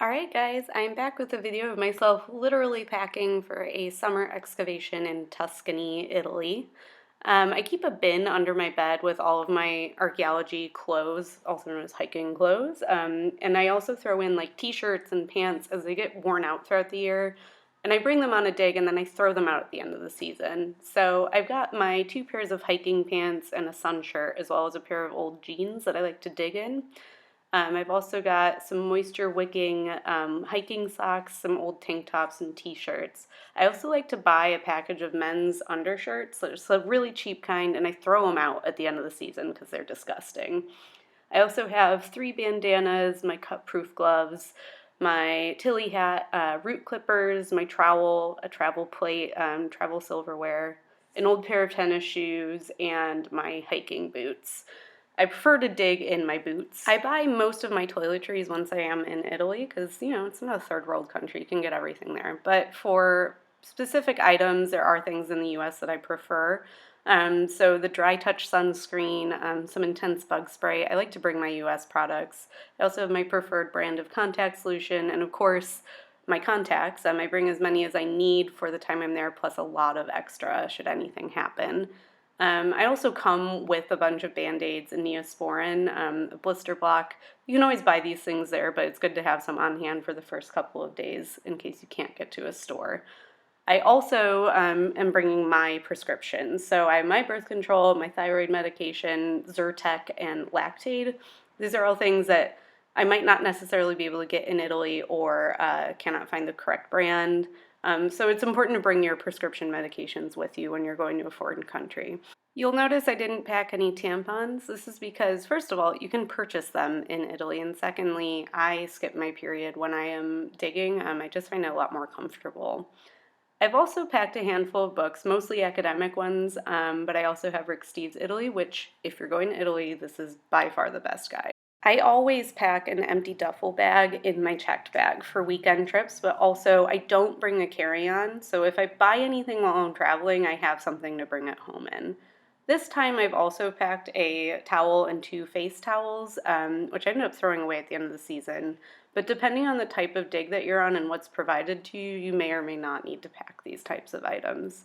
Alright guys, I'm back with a video of myself literally packing for a summer excavation in Tuscany, Italy. I keep a bin under my bed with all of my archaeology clothes, also known as hiking clothes, and I also throw in like t-shirts and pants as they get worn out throughout the year, and I bring them on a dig and then I throw them out at the end of the season. So I've got my 2 pairs of hiking pants and a sun shirt, as well as a pair of old jeans that I like to dig in. I've also got some moisture wicking hiking socks, some old tank tops, and t-shirts. I also like to buy a package of men's undershirts. It's a really cheap kind, and I throw them out at the end of the season because they're disgusting. I also have 3 bandanas, my cut-proof gloves, my Tilly hat, root clippers, my trowel, a travel plate, travel silverware, an old pair of tennis shoes, and my hiking boots. I prefer to dig in my boots. I buy most of my toiletries once I am in Italy because, it's not a third world country. You can get everything there. But for specific items, there are things in the US that I prefer. So the Dry Touch sunscreen, some intense bug spray. I like to bring my US products. I also have my preferred brand of contact solution, and of course, my contacts. I bring as many as I need for the time I'm there, plus a lot of extra should anything happen. I also come with a bunch of Band-Aids and Neosporin, a blister block. You can always buy these things there, but it's good to have some on hand for the first couple of days in case you can't get to a store. I also am bringing my prescriptions. So I have my birth control, my thyroid medication, Zyrtec, and Lactaid. These are all things that I might not necessarily be able to get in Italy or cannot find the correct brand. So it's important to bring your prescription medications with you when you're going to a foreign country. You'll notice I didn't pack any tampons. This is because, first of all, you can purchase them in Italy, and secondly, I skip my period when I am digging. I just find it a lot more comfortable. I've also packed a handful of books, mostly academic ones, but I also have Rick Steves' Italy, which, if you're going to Italy, this is by far the best guide. I always pack an empty duffel bag in my checked bag for weekend trips, but also I don't bring a carry-on, so if I buy anything while I'm traveling, I have something to bring it home in. This time I've also packed a towel and 2 face towels, which I ended up throwing away at the end of the season. But depending on the type of dig that you're on and what's provided to you, you may or may not need to pack these types of items.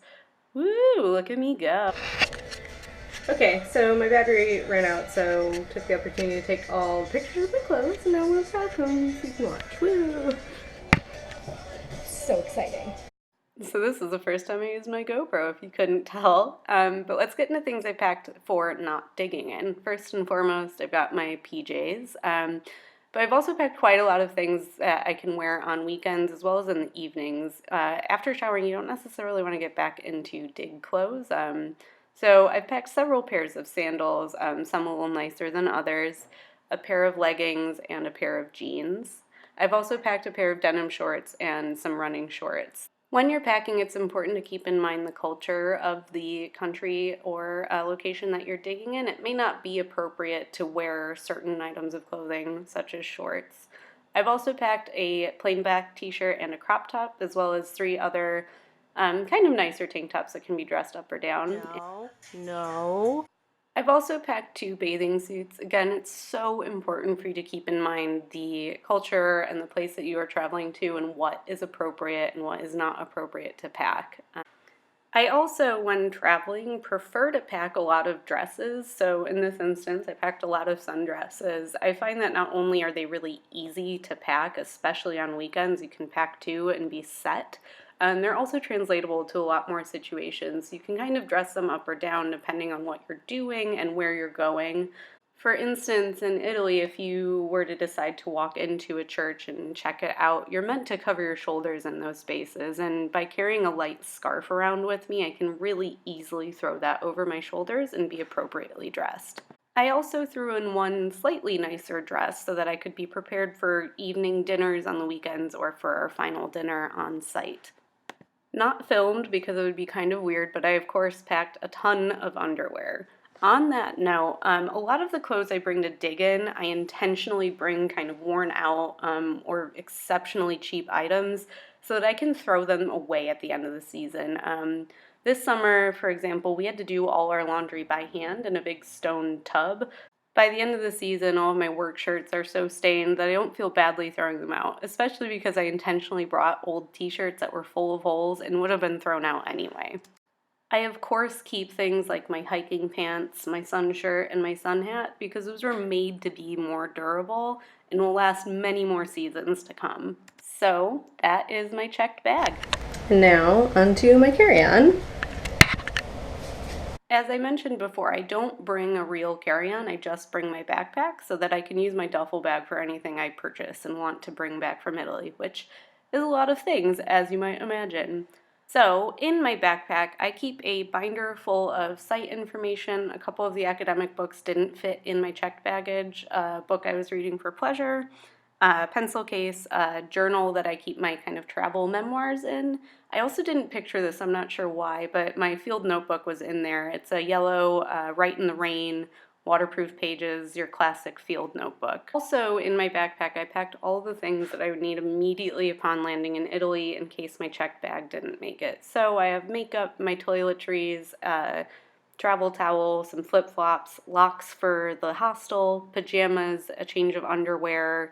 Woo, look at me go. Okay, so my battery ran out, so took the opportunity to take all pictures of my clothes, and now we'll start them so you can watch. Woo! So exciting. So this is the first time I used my GoPro, if you couldn't tell. But let's get into things I packed for not digging in. First and foremost, I've got my PJs. But I've also packed quite a lot of things that I can wear on weekends as well as in the evenings. After showering, you don't necessarily want to get back into dig clothes. So I've packed several pairs of sandals, some a little nicer than others, a pair of leggings, and a pair of jeans. I've also packed a pair of denim shorts and some running shorts. When you're packing, it's important to keep in mind the culture of the country or location that you're digging in. It may not be appropriate to wear certain items of clothing, such as shorts. I've also packed a plain black t-shirt and a crop top, as well as 3 other kind of nicer tank tops that can be dressed up or down. No. I've also packed 2 bathing suits. Again, it's so important for you to keep in mind the culture and the place that you are traveling to and what is appropriate and what is not appropriate to pack. I also, when traveling, prefer to pack a lot of dresses. So in this instance, I packed a lot of sundresses. I find that not only are they really easy to pack, especially on weekends, you can pack 2 and be set. They're also translatable to a lot more situations. You can kind of dress them up or down depending on what you're doing and where you're going. For instance, in Italy, if you were to decide to walk into a church and check it out, you're meant to cover your shoulders in those spaces, and by carrying a light scarf around with me, I can really easily throw that over my shoulders and be appropriately dressed. I also threw in one slightly nicer dress so that I could be prepared for evening dinners on the weekends or for our final dinner on site. Not filmed because it would be kind of weird, but I of course packed a ton of underwear. On that note, a lot of the clothes I bring to dig in, I intentionally bring kind of worn out or exceptionally cheap items so that I can throw them away at the end of the season. This summer, for example, we had to do all our laundry by hand in a big stone tub. By the end of the season, all of my work shirts are so stained that I don't feel badly throwing them out, especially because I intentionally brought old t-shirts that were full of holes and would have been thrown out anyway. I, of course, keep things like my hiking pants, my sun shirt, and my sun hat because those were made to be more durable and will last many more seasons to come. So, that is my checked bag. Now, onto my carry-on. As I mentioned before, I don't bring a real carry-on, I just bring my backpack so that I can use my duffel bag for anything I purchase and want to bring back from Italy, which is a lot of things, as you might imagine. So, in my backpack, I keep a binder full of site information. A couple of the academic books didn't fit in my checked baggage. A book I was reading for pleasure, a pencil case, a journal that I keep my kind of travel memoirs in. I also didn't picture this, I'm not sure why, but my field notebook was in there. It's a yellow, Write in the Rain, waterproof pages, your classic field notebook. Also in my backpack, I packed all the things that I would need immediately upon landing in Italy in case my checked bag didn't make it. So I have makeup, my toiletries, travel towel, some flip-flops, locks for the hostel, pajamas, a change of underwear.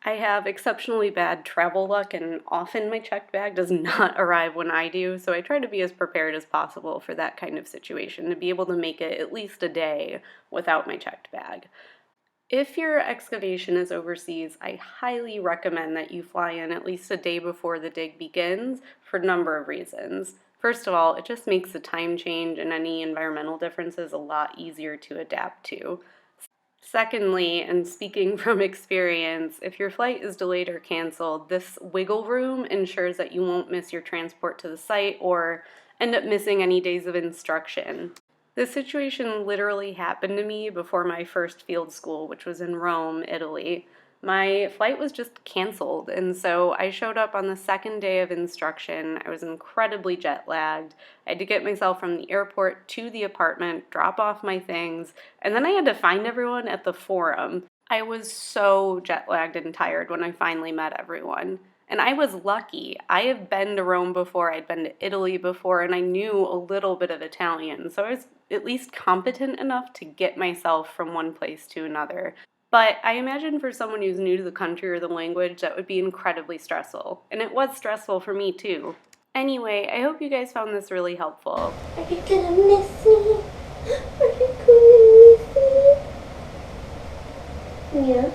I have exceptionally bad travel luck, and often my checked bag does not arrive when I do, so I try to be as prepared as possible for that kind of situation, to be able to make it at least a day without my checked bag. If your excavation is overseas, I highly recommend that you fly in at least a day before the dig begins for a number of reasons. First of all, it just makes the time change and any environmental differences a lot easier to adapt to. Secondly, and speaking from experience, if your flight is delayed or canceled, this wiggle room ensures that you won't miss your transport to the site or end up missing any days of instruction. This situation literally happened to me before my first field school, which was in Rome, Italy. My flight was just canceled, and so I showed up on the second day of instruction. I was incredibly jet lagged. I had to get myself from the airport to the apartment, drop off my things, and then I had to find everyone at the forum. I was so jet lagged and tired when I finally met everyone. And I was lucky. I have been to Rome before, I'd been to Italy before, and I knew a little bit of Italian, so I was at least competent enough to get myself from one place to another. But I imagine for someone who's new to the country or the language, that would be incredibly stressful. And it was stressful for me too. Anyway, I hope you guys found this really helpful. Are you gonna miss me? Are you gonna miss me? Yeah.